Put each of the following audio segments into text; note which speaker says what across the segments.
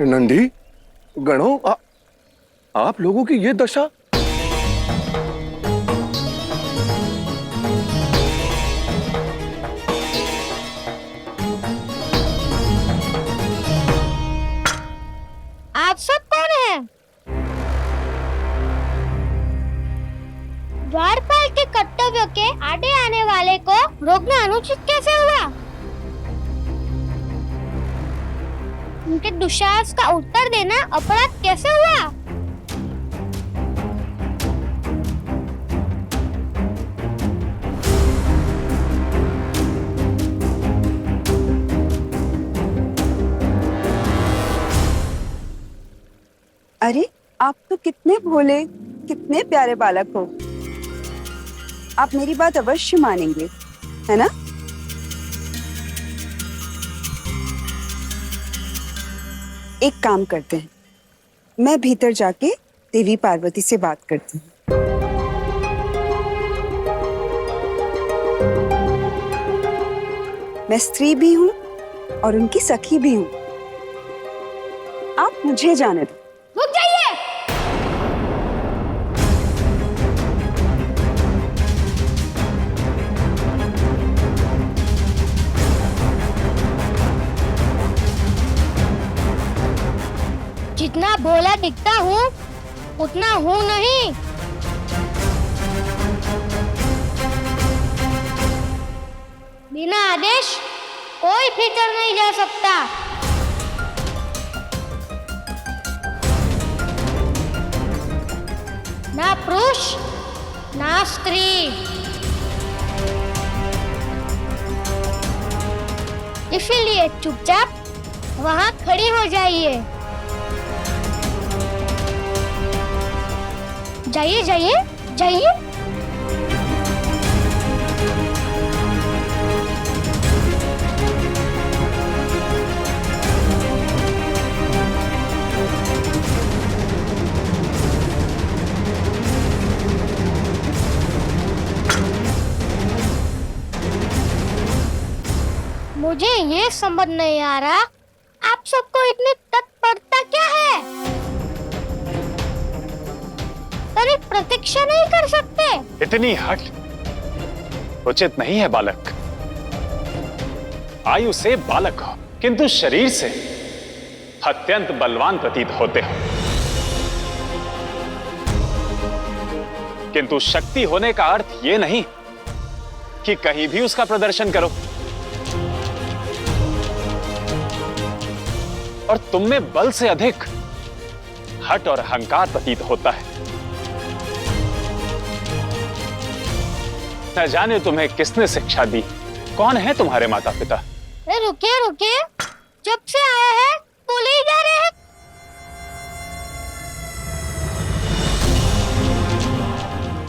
Speaker 1: नंदी, गणों, आप लोगों की ये दशा।
Speaker 2: आप सब कौन हैं? द्वारपाल के कर्तव्य के आड़े आने वाले को रोकना अनुचित कैसे हुआ? उनके दुस्साहस का उत्तर देना अपराध कैसे हुआ?
Speaker 3: अरे, आप तो कितने भोले, कितने प्यारे बालक हो। आप मेरी बात अवश्य मानेंगे, है ना? एक काम करते हैं, मैं भीतर जाके देवी पार्वती से बात करती हूँ। मैं स्त्री भी हूँ और उनकी सखी भी हूँ। आप मुझे जाने दो।
Speaker 2: रुक जाइए। जितना भोला दिखता हूँ उतना हूँ नहीं। बिना आदेश कोई भीतर नहीं जा सकता। ना पुरुष ना स्त्री। इसीलिए चुपचाप वहां खड़ी हो जाइए। जाइए जाइए जाइए। मुझे ये समझ नहीं आ रहा, आप सबको इतनी तत्परता क्या है? तभी प्रतीक्षा नहीं कर सकते?
Speaker 4: इतनी हट उचित नहीं है बालक। आयु से बालक हो किंतु शरीर से अत्यंत बलवान प्रतीत होते हो, किंतु शक्ति होने का अर्थ यह नहीं कि कहीं भी उसका प्रदर्शन करो। और तुम में बल से अधिक हट और अहंकार प्रतीत होता है। न जाने तुम्हें किसने शिक्षा दी, कौन है तुम्हारे माता पिता?
Speaker 2: रुकिए रुकिए, जब से आया है तो ले जा रहे हैं।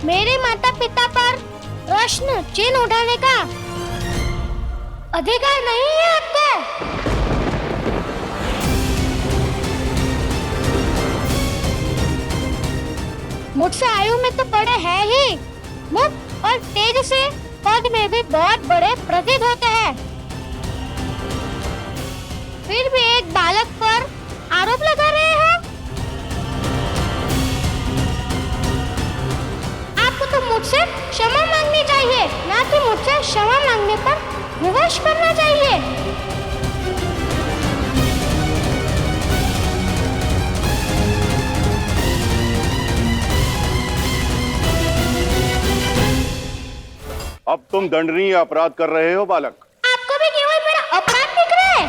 Speaker 2: मेरे माता पिता पर प्रश्न चिन्ह उठाने का अधिकार नहीं है आपको। मुझसे आयु में तो बड़े हैं ही, मुख और तेज से पद में भी बहुत बड़े प्रतीत होते हैं। फिर भी एक बालक पर आरोप लगा रहे हैं। आपको तो मुझसे क्षमा मांगनी चाहिए, ना कि मुझसे क्षमा मांगने पर विवश करना चाहिए।
Speaker 1: अब तुम दंडनीय अपराध कर रहे हो बालक।
Speaker 2: आपको भी केवल मेरा अपराध दिख रहा है?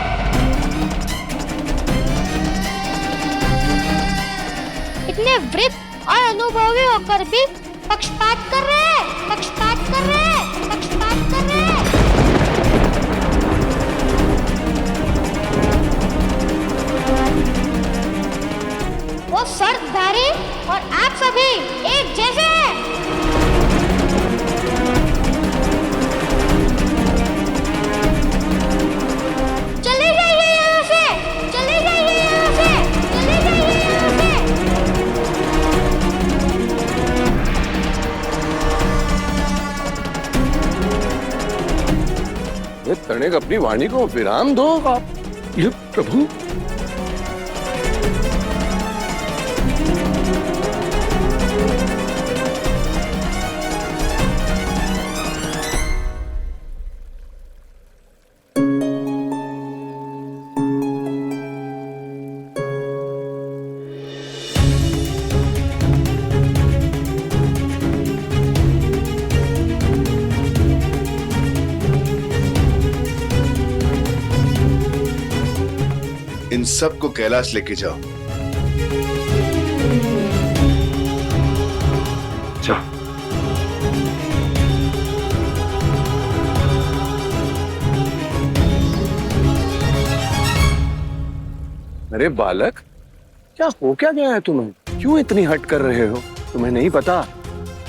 Speaker 2: इतने वृद्ध और अनुभवी होकर भी पक्षपात कर रहे हैं, पक्षपात कर रहे हैं, पक्षपात कर रहे हैं। वो सर्वधारी और आप सभी एक जैसे हैं।
Speaker 1: तनिक अपनी वाणी को विराम दो आप। ये प्रभु,
Speaker 5: इन सब को कैलाश लेके जाओ।
Speaker 1: जाओ। अरे बालक, क्या हो क्या गया है तुम्हें? क्यों इतनी हट कर रहे हो? तुम्हें नहीं पता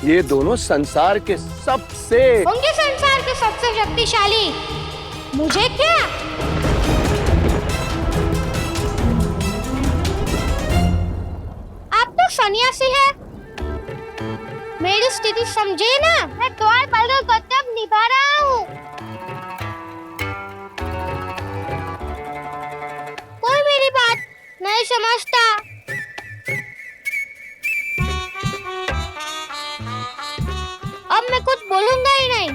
Speaker 1: ये दोनों संसार के सबसे
Speaker 2: होंगे संसार के सबसे शक्तिशाली। मुझे क्या? आप तो सन्यासी है। मेरी स्थिति समझे ना, मैं द्वार पाल का कर्तव्य निभा रहा हूँ। कोई मेरी बात नहीं समझता। अब मैं कुछ बोलूंगा ही नहीं।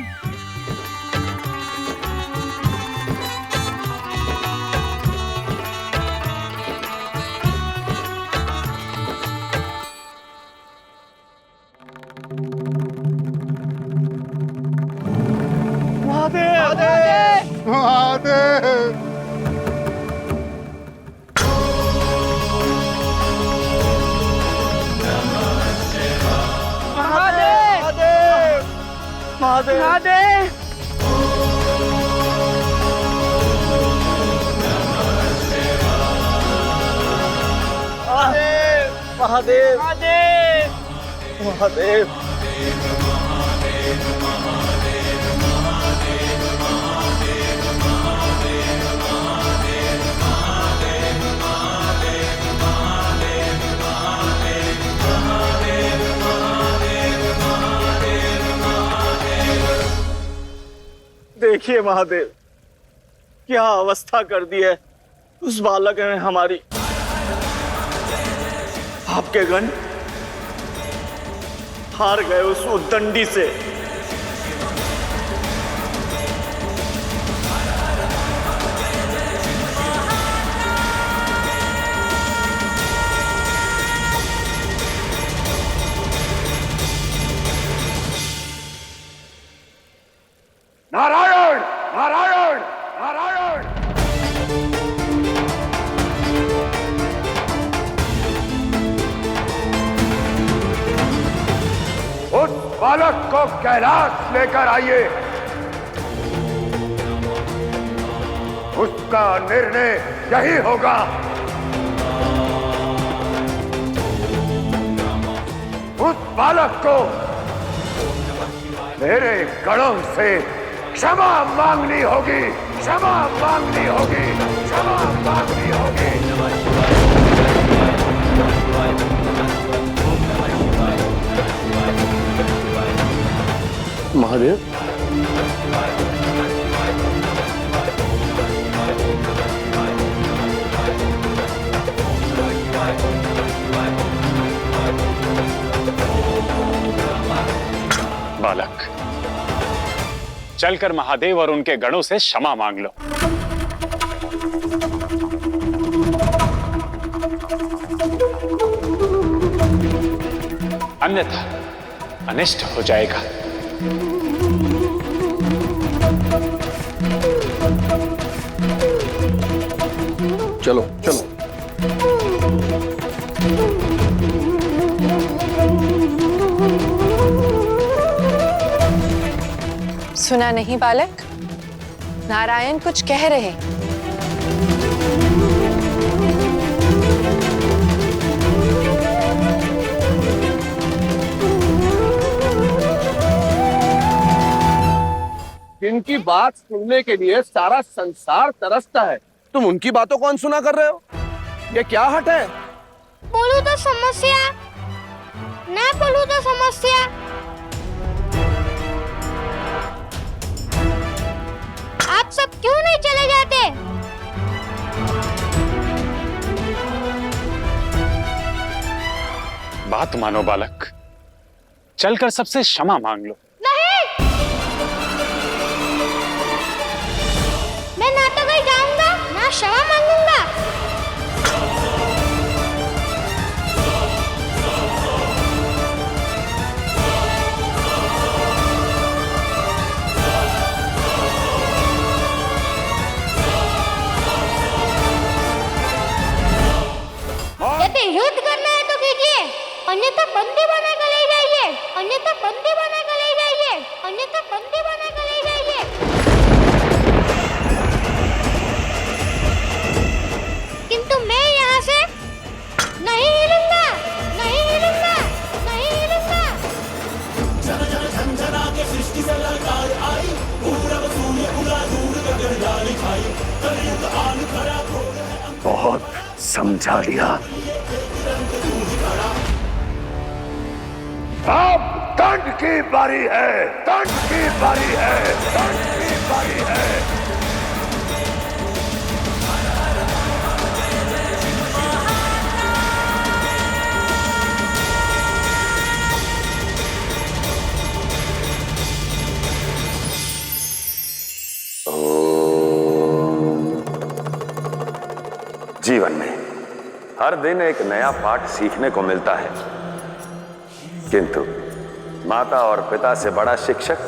Speaker 6: महादेव महादेव देखिए महादेव, क्या अवस्था कर दी है उस बालक ने हमारी। आपके गण हार गए उस उद्दंडी से।
Speaker 1: नारायण नारायण नारायण। उस बालक को कैलाश लेकर आइए। उसका निर्णय यही होगा। उस बालक को मेरे गणों से क्षमा मांगनी होगी, क्षमा मांगनी होगी, क्षमा मांगनी होगी। महादेव,
Speaker 4: बालक, चलकर महादेव और उनके गणों से क्षमा मांग लो। अन्यथा अनिष्ट हो जाएगा।
Speaker 1: चलो चलो।
Speaker 7: सुना नहीं बालक, नारायण कुछ कह रहे।
Speaker 1: जिनकी बात सुनने के लिए सारा संसार तरसता है, तुम उनकी बातों कौन सुना कर रहे हो? ये क्या हट है?
Speaker 2: बोलूं तो समस्या, ना बोलूं तो समस्या। आप सब क्यों नहीं चले जाते?
Speaker 4: बात मानो बालक, चलकर सबसे क्षमा मांग लो।
Speaker 2: नहीं, मैं ना तो कहीं जाऊंगा ना क्षमा मांगूंगा।
Speaker 1: बहुत समझा लिया। अब दंड की बारी है, दंड की बारी है, दंड की बारी है। जीवन में हर दिन एक नया पाठ सीखने को मिलता है, किंतु माता और पिता से बड़ा शिक्षक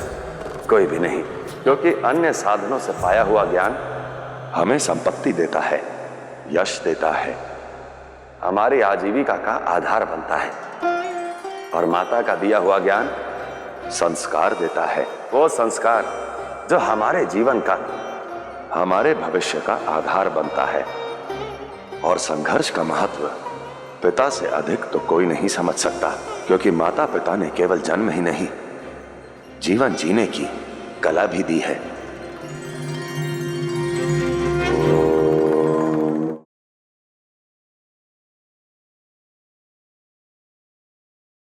Speaker 1: कोई भी नहीं, क्योंकि अन्य साधनों से पाया हुआ ज्ञान हमें संपत्ति देता है, यश देता है, हमारी आजीविका का आधार बनता है, और माता का दिया हुआ ज्ञान संस्कार देता है, वो संस्कार जो हमारे जीवन का, हमारे भविष्य का आधार बनता है। और संघर्ष का महत्व पिता से अधिक तो कोई नहीं समझ सकता, क्योंकि माता पिता ने केवल जन्म ही नहीं, जीवन जीने की कला भी दी है।